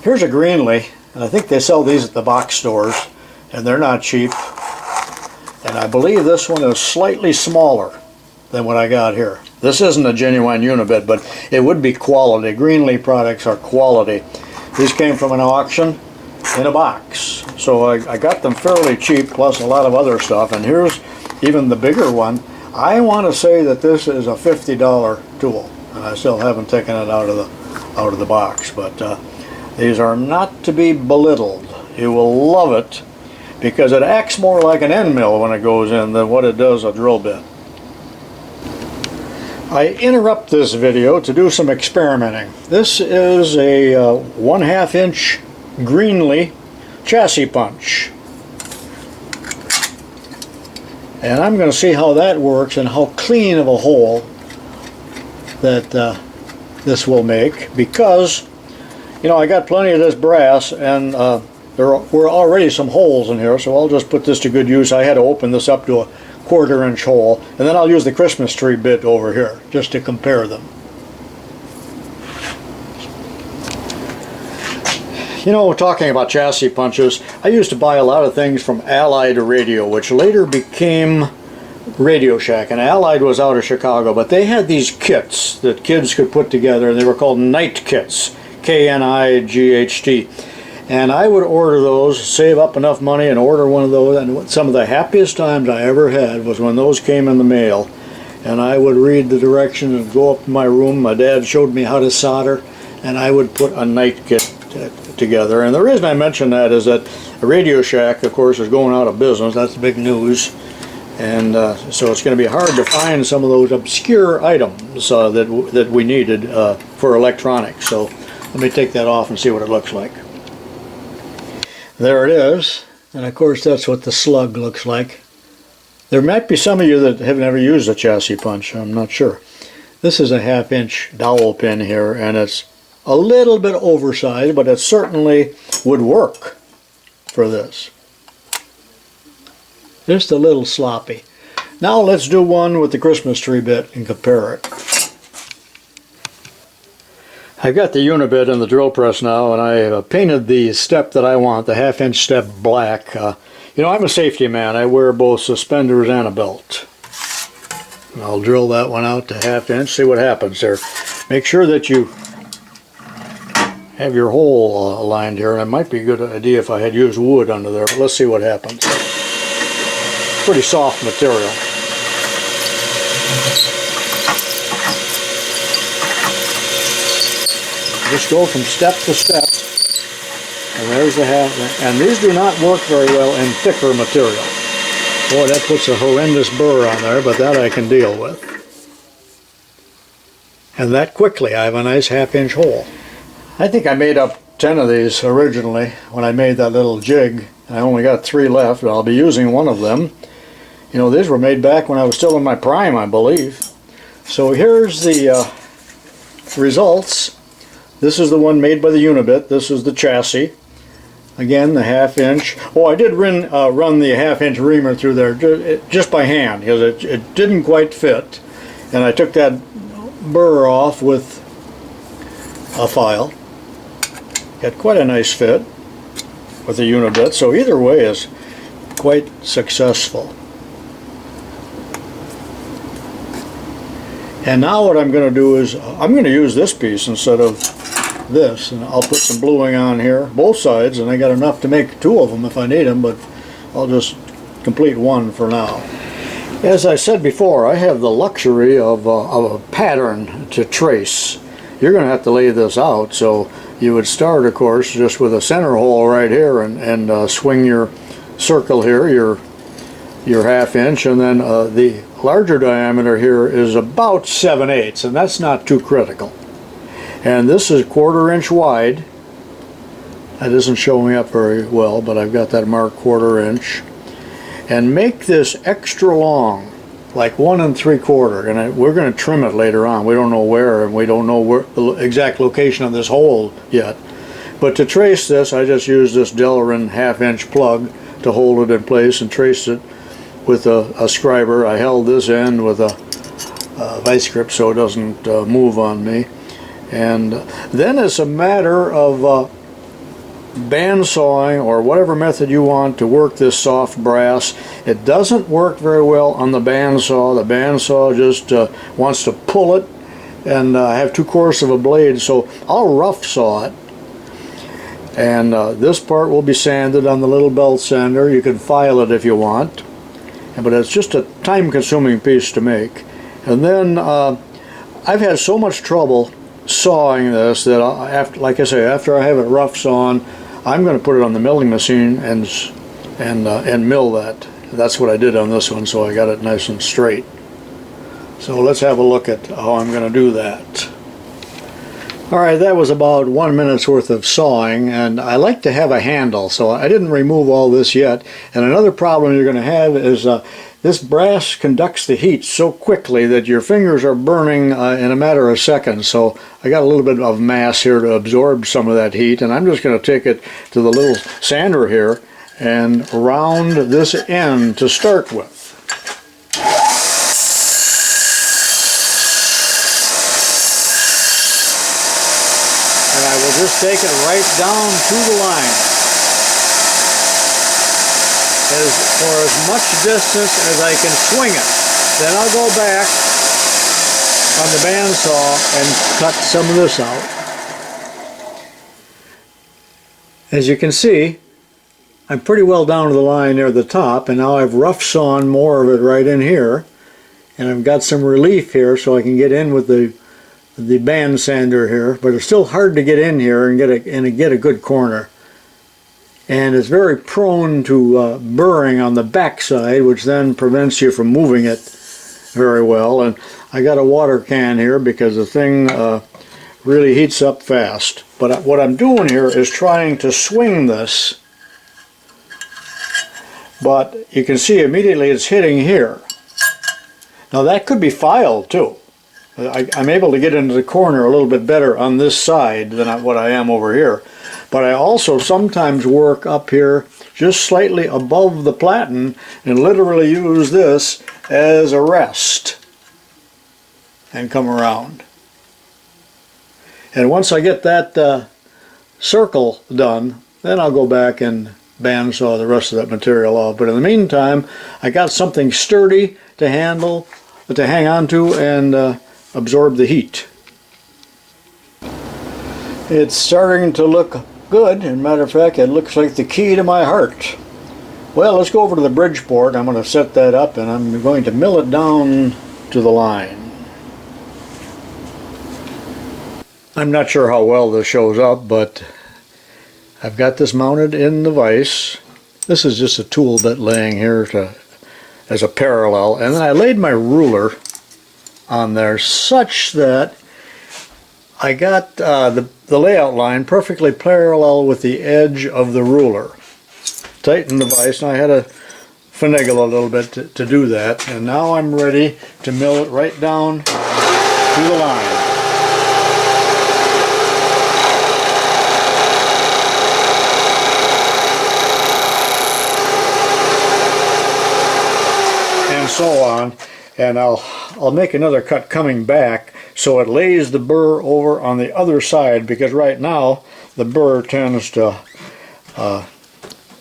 Here's a Greenlee, and I think they sell these at the box stores, and they're not cheap. And I believe this one is slightly smaller than what I got here. This isn't a genuine unibit, but it would be quality. Greenlee products are quality. These came from an auction in a box, so I got them fairly cheap, plus a lot of other stuff. And here's even the bigger one. I want to say that this is a $50 tool, and I still haven't taken it out of the box. But these are not to be belittled. You will love it because it acts more like an end mill when it goes in than what it does a drill bit. I interrupt this video to do some experimenting. This is a 1/2 inch Greenlee chassis punch. And I'm going to see how that works and how clean of a hole that this will make, because you know I got plenty of this brass, and there were already some holes in here, so I'll just put this to good use. I had to open this up to a 1/4 inch hole, and then I'll use the Christmas tree bit over here just to compare them. You know, talking about chassis punches, I used to buy a lot of things from Allied Radio, which later became Radio Shack, and Allied was out of Chicago, but they had these kits that kids could put together, and they were called Knight kits, K-N-I-G-H-T. And I would order those, save up enough money and order one of those, and some of the happiest times I ever had was when those came in the mail, and I would read the directions and go up to my room. My dad showed me how to solder, and I would put a Knight kit together. And the reason I mention that is that Radio Shack, of course, is going out of business. That's big news. And so it's going to be hard to find some of those obscure items that we needed for electronics. So let me take that off and see what it looks like. There it is, and of course that's what the slug looks like. There might be some of you that have never used a chassis punch, I'm not sure. This is a 1/2 inch dowel pin here, and it's a little bit oversized, but it certainly would work for this. Just a little sloppy. Now let's do one with the Christmas tree bit and compare it. I've got the unibit in the drill press now, and I painted the step that I want, the 1/2 inch step, black. You know, I'm a safety man. I wear both suspenders and a belt. And I'll drill that one out to 1/2 inch, see what happens there. Make sure that you have your hole aligned here, and it might be a good idea if I had used wood under there, but let's see what happens. Pretty soft material. Just go from step to step, and there's the half. And these do not work very well in thicker material. Boy, that puts a horrendous burr on there, but that I can deal with. And that quickly. I have a nice 1/2 inch hole. I think I made up 10 of these originally when I made that little jig. I only got 3 left, but I'll be using one of them. You know, these were made back when I was still in my prime, I believe. So here's the results. This is the one made by the Unibit. This is the chassis. Again, the 1/2 inch. Oh, I did run the 1/2 inch reamer through there just by hand, because it didn't quite fit. And I took that burr off with a file. Got quite a nice fit with the Unibit. So either way is quite successful. And now what I'm going to do is I'm going to use this piece instead of this, and I'll put some bluing on here, both sides, and I got enough to make 2 of them if I need them, but I'll just complete one for now. As I said before, I have the luxury of a pattern to trace. You're going to have to lay this out, so you would start, of course, just with a center hole right here, and swing your circle here, your 1/2 inch, and then the larger diameter here is about 7/8, and that's not too critical. And this is 1/4 inch wide. That isn't showing up very well, but I've got that marked 1/4 inch. And make this extra long, like 1 3/4, and we're going to trim it later on. We don't know where, and we don't know where the exact location of this hole yet. But to trace this, I just used this Delrin 1/2 inch plug to hold it in place and trace it with a scriber. I held this end with a vice grip so it doesn't move on me. And then it's a matter of band sawing or whatever method you want to work this soft brass. It doesn't work very well on the bandsaw. The bandsaw just wants to pull it and have too coarse of a blade, so I'll rough saw it. And this part will be sanded on the little belt sander. You can file it if you want, but it's just a time-consuming piece to make. And then I've had so much trouble sawing this that after, like I say, after I have it rough sawn, I'm going to put it on the milling machine and mill that. That's what I did on this one, so I got it nice and straight. So let's have a look at how I'm going to do that. Alright, that was about 1 minute's worth of sawing, and I like to have a handle, so I didn't remove all this yet. And another problem you're going to have is this brass conducts the heat so quickly that your fingers are burning in a matter of seconds. So I got a little bit of mass here to absorb some of that heat, and I'm just going to take it to the little sander here and round this end to start with. And I will just take it right down to the line, for as much distance as I can swing it. Then I'll go back on the bandsaw and cut some of this out. As you can see, I'm pretty well down to the line near the top, and now I've rough sawn more of it right in here, and I've got some relief here so I can get in with the band sander here, but it's still hard to get in here and get a good corner. And it's very prone to burring on the back side, which then prevents you from moving it very well. And I got a water can here because the thing really heats up fast. But what I'm doing here is trying to swing this, but you can see immediately it's hitting here. Now that could be filed too. I'm able to get into the corner a little bit better on this side than what I am over here. But I also sometimes work up here just slightly above the platen and literally use this as a rest and come around. And once I get that circle done, then I'll go back and bandsaw the rest of that material off. But in the meantime, I got something sturdy to handle, to hang on to and absorb the heat. It's starting to look good. As a matter of fact, it looks like the key to my heart. Well, let's go over to the Bridgeport. I'm going to set that up and I'm going to mill it down to the line. I'm not sure how well this shows up, but I've got this mounted in the vise. This is just a tool bit laying here as a parallel, and then I laid my ruler on there such that I got the layout line perfectly parallel with the edge of the ruler. Tighten the vise, and I had to finagle a little bit to do that, and now I'm ready to mill it right down to the line. And so on, and I'll make another cut coming back so it lays the burr over on the other side, because right now the burr tends to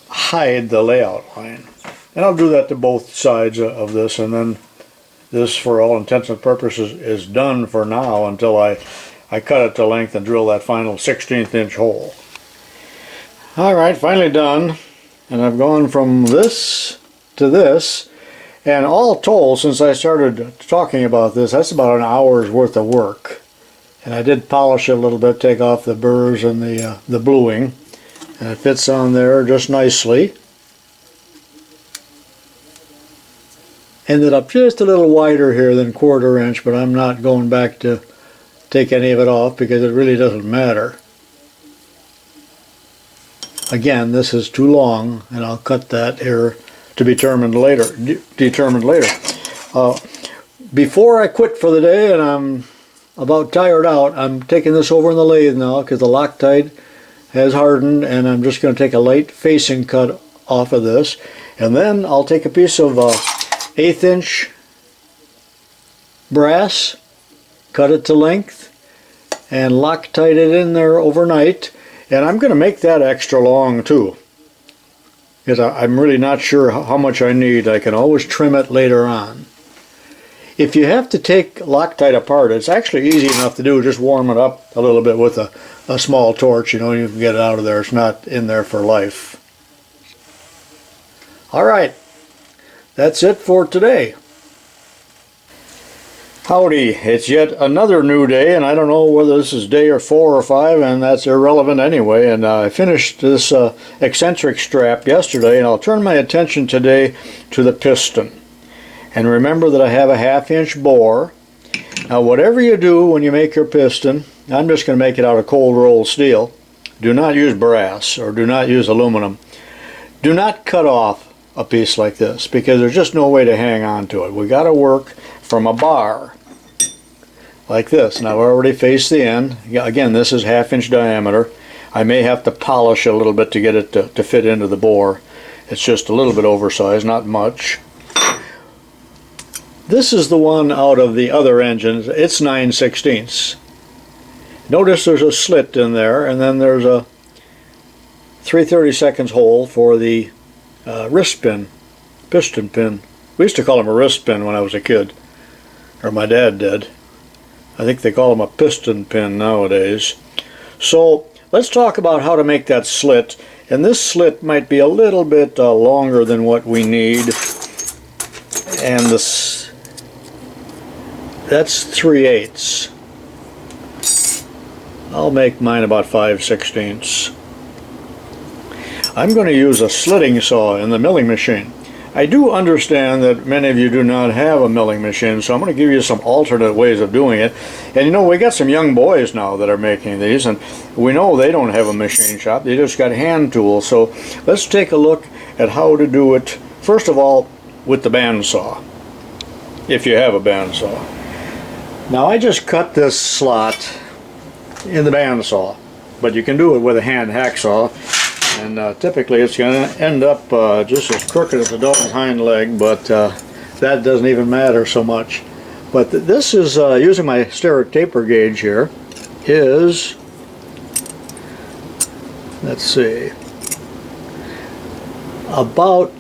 hide the layout line. And I'll do that to both sides of this, and then this, for all intents and purposes, is done for now until I cut it to length and drill that final 1/16 inch hole. Alright, finally done, and I've gone from this to this. And all told, since I started talking about this, that's about an hour's worth of work. And I did polish it a little bit, take off the burrs and the bluing, and it fits on there just nicely. Ended up just a little wider here than 1/4 inch, but I'm not going back to take any of it off because it really doesn't matter. Again, this is too long, and I'll cut that here to be determined later. Before I quit for the day and I'm about tired out, I'm taking this over in the lathe now because the Loctite has hardened, and I'm just going to take a light facing cut off of this, and then I'll take a piece of 1/8 inch brass, cut it to length, and Loctite it in there overnight, And I'm going to make that extra long too, because I'm really not sure how much I need. I can always trim it later on. If you have to take Loctite apart, it's actually easy enough to do. Just warm it up a little bit with a small torch, you know, you can get it out of there. It's not in there for life. All right, that's it for today. Howdy, it's yet another new day, and I don't know whether this is day or 4 or 5, and that's irrelevant anyway. And I finished this eccentric strap yesterday, and I'll turn my attention today to the piston. And remember that I have a 1/2 inch bore. Now whatever you do when you make your piston, I'm just going to make it out of cold rolled steel. Do not use brass or do not use aluminum. Do not cut off a piece like this, because there's just no way to hang on to it. We got to work from a bar like this. Now I've already faced the end. Again, this is 1/2 inch diameter. I may have to polish it a little bit to get it to fit into the bore. It's just a little bit oversized, not much. This is the one out of the other engines. It's 9/16. Notice there's a slit in there, and then there's a 3/32 hole for the wrist pin, piston pin. We used to call them a wrist pin when I was a kid, or my dad did. I think they call them a piston pin nowadays. So let's talk about how to make that slit. And this slit might be a little bit longer than what we need. And this, that's 3/8. I'll make mine about 5/16. I'm going to use a slitting saw in the milling machine. I do understand that many of you do not have a milling machine, so I'm going to give you some alternate ways of doing it. And you know, we got some young boys now that are making these, and we know they don't have a machine shop. They just got hand tools. So let's take a look at how to do it, first of all, with the bandsaw, if you have a bandsaw. Now I just cut this slot in the bandsaw, but you can do it with a hand hacksaw. And typically it's going to end up just as crooked as a dog's hind leg, but that doesn't even matter so much. But this is, using my steric taper gauge here, is, let's see, about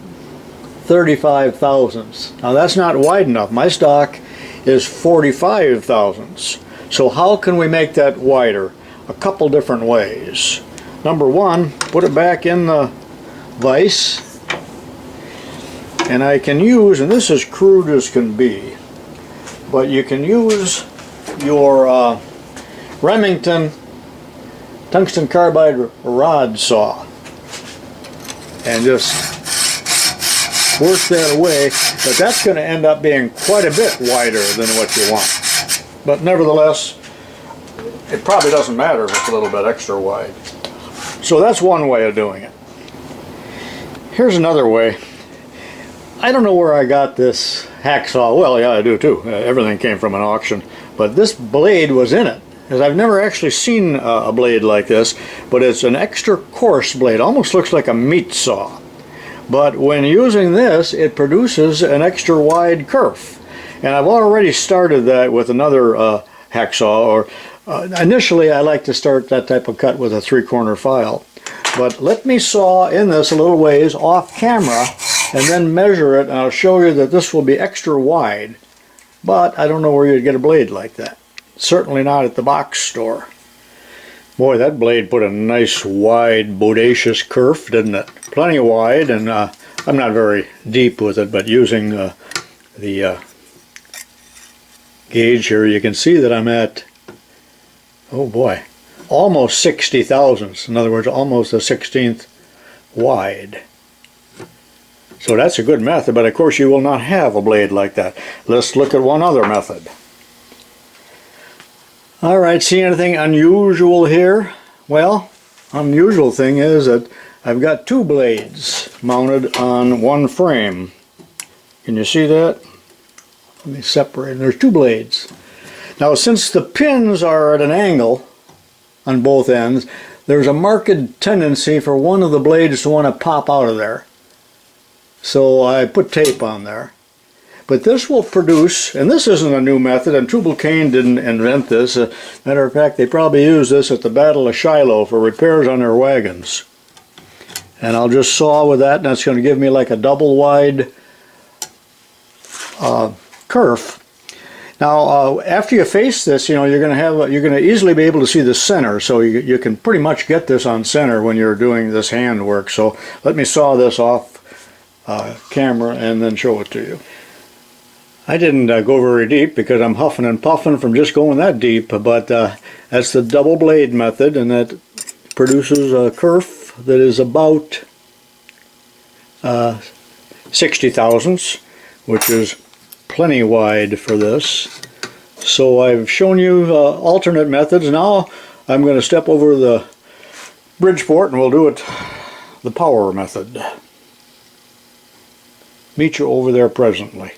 35 thousandths. Now that's not wide enough. My stock is 45 thousandths. So how can we make that wider? A couple different ways. Number one, put it back in the vise, and I can use, and this is crude as can be, but you can use your Remington tungsten carbide rod saw and just work that away, but that's going to end up being quite a bit wider than what you want. But nevertheless, it probably doesn't matter if it's a little bit extra wide. So that's one way of doing it. Here's another way. I don't know where I got this hacksaw. Well, yeah, I do too. Everything came from an auction. But this blade was in it, because I've never actually seen a blade like this, but it's an extra coarse blade. Almost looks like a meat saw. But when using this, it produces an extra wide kerf. And I've already started that with another hacksaw, or initially I like to start that type of cut with a 3-corner file. But let me saw in this a little ways off camera and then measure it, and I'll show you that this will be extra wide. But I don't know where you'd get a blade like that. Certainly not at the box store. Boy, that blade put a nice wide bodacious kerf, didn't it? Plenty wide, and I'm not very deep with it, but using the gauge here, you can see that I'm at, oh boy, almost 60 thousandths. In other words, almost a 1/16 wide. So that's a good method, but of course you will not have a blade like that. Let's look at one other method. Alright, see anything unusual here? Well, unusual thing is that I've got 2 blades mounted on one frame. Can you see that? Let me separate. There's 2 blades. Now, since the pins are at an angle on both ends, there's a marked tendency for one of the blades to want to pop out of there. So I put tape on there. But this will produce, and this isn't a new method, and TUBALCAIN didn't invent this. Matter of fact, they probably used this at the Battle of Shiloh for repairs on their wagons. And I'll just saw with that, and that's going to give me like a double wide kerf. Now, after you face this, you know, you're going to easily be able to see the center, so you can pretty much get this on center when you're doing this hand work. So let me saw this off camera and then show it to you. I didn't go very deep because I'm huffing and puffing from just going that deep, but that's the double blade method, and that produces a kerf that is about 60 thousandths, which is plenty wide for this. So I've shown you alternate methods. Now I'm going to step over the Bridgeport and we'll do it the power method. Meet you over there presently.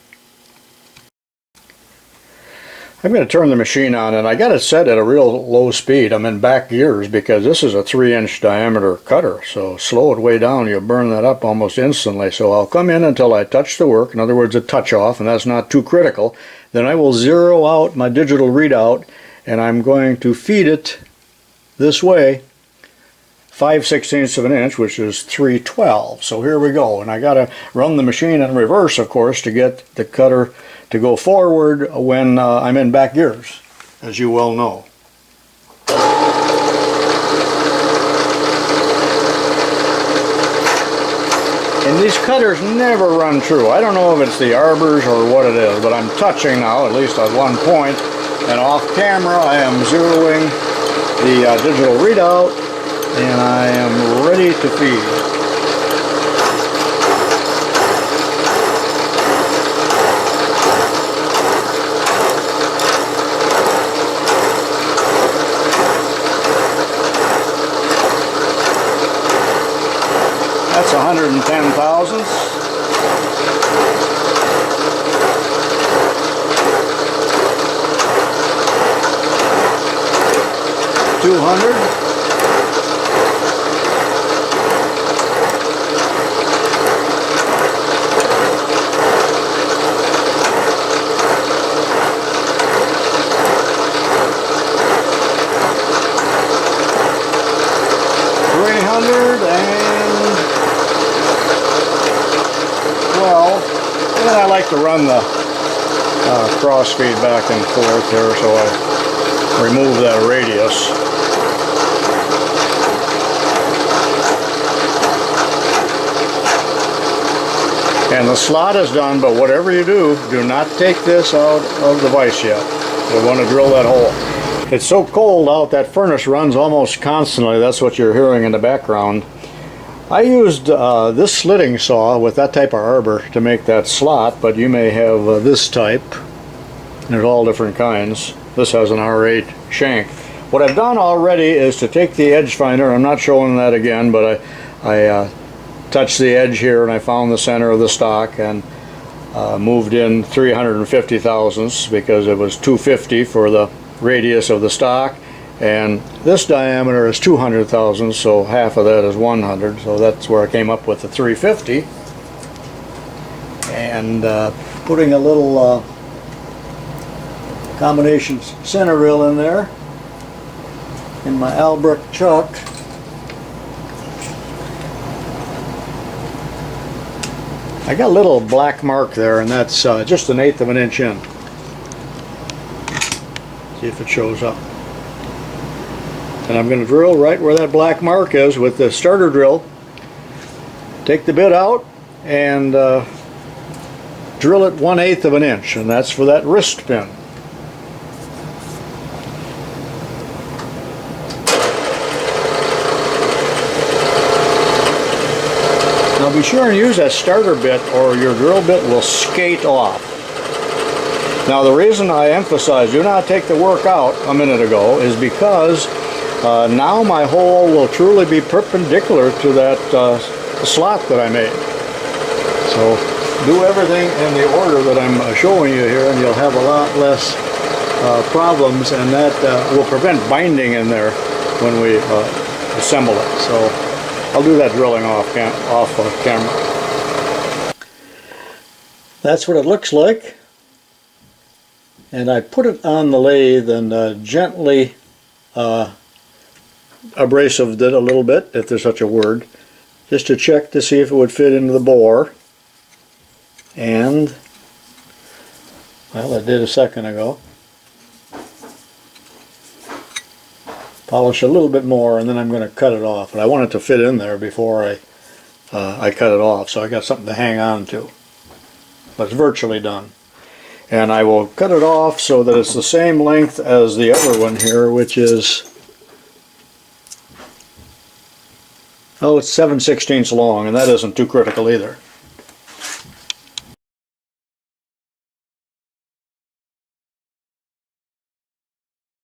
I'm going to turn the machine on, and I got it set at a real low speed. I'm in back gears because this is a 3-inch diameter cutter, so slow it way down, you'll burn that up almost instantly. So I'll come in until I touch the work, in other words a touch off, and that's not too critical. Then I will zero out my digital readout, and I'm going to feed it this way 5/16 of an inch, which is 3/12. So here we go, and I got to run the machine in reverse, of course, to get the cutter to go forward when I'm in back gears, as you well know. And these cutters never run true. I don't know if it's the arbors or what it is, but I'm touching now, at least at one point, and off camera I am zeroing the digital readout, and I am ready to feed. That's 110 thousandths. $200. And I like to run the cross feed back and forth here, so I remove that radius. And the slot is done, but whatever you do, do not take this out of the vise yet. We want to drill that hole. It's so cold out, that furnace runs almost constantly. That's what you're hearing in the background. I used this slitting saw with that type of arbor to make that slot, but you may have this type. There's all different kinds. This has an R8 shank. What I've done already is to take the edge finder. I'm not showing that again, but I touched the edge here and I found the center of the stock and moved in 350 thousandths because it was 250 for the radius of the stock. And this diameter is 200 thousandths, so half of that is 100, so that's where I came up with the 350. And putting a little combination center reel in there in my Albrecht chuck. I got a little black mark there, and that's just 1/8 of an inch in. See if it shows up. And I'm going to drill right where that black mark is with the starter drill. Take the bit out and drill it 1/8 of an inch, and that's for that wrist pin. Now be sure and use that starter bit or your drill bit will skate off. Now the reason I emphasized do not take the work out a minute ago is because now my hole will truly be perpendicular to that slot that I made. So do everything in the order that I'm showing you here, and you'll have a lot less problems, and that will prevent binding in there when we assemble it. So I'll do that drilling off camera. that's what it looks like. And I put it on the lathe and gently abrasived it a little bit, if there's such a word, just to check to see if it would fit into the bore. And, well, I did a second ago. Polish a little bit more, and then I'm going to cut it off. And I want it to fit in there before I cut it off, so I got something to hang on to. But it's virtually done. And I will cut it off so that it's the same length as the other one here, which is, oh, it's 7/16 long, and that isn't too critical either.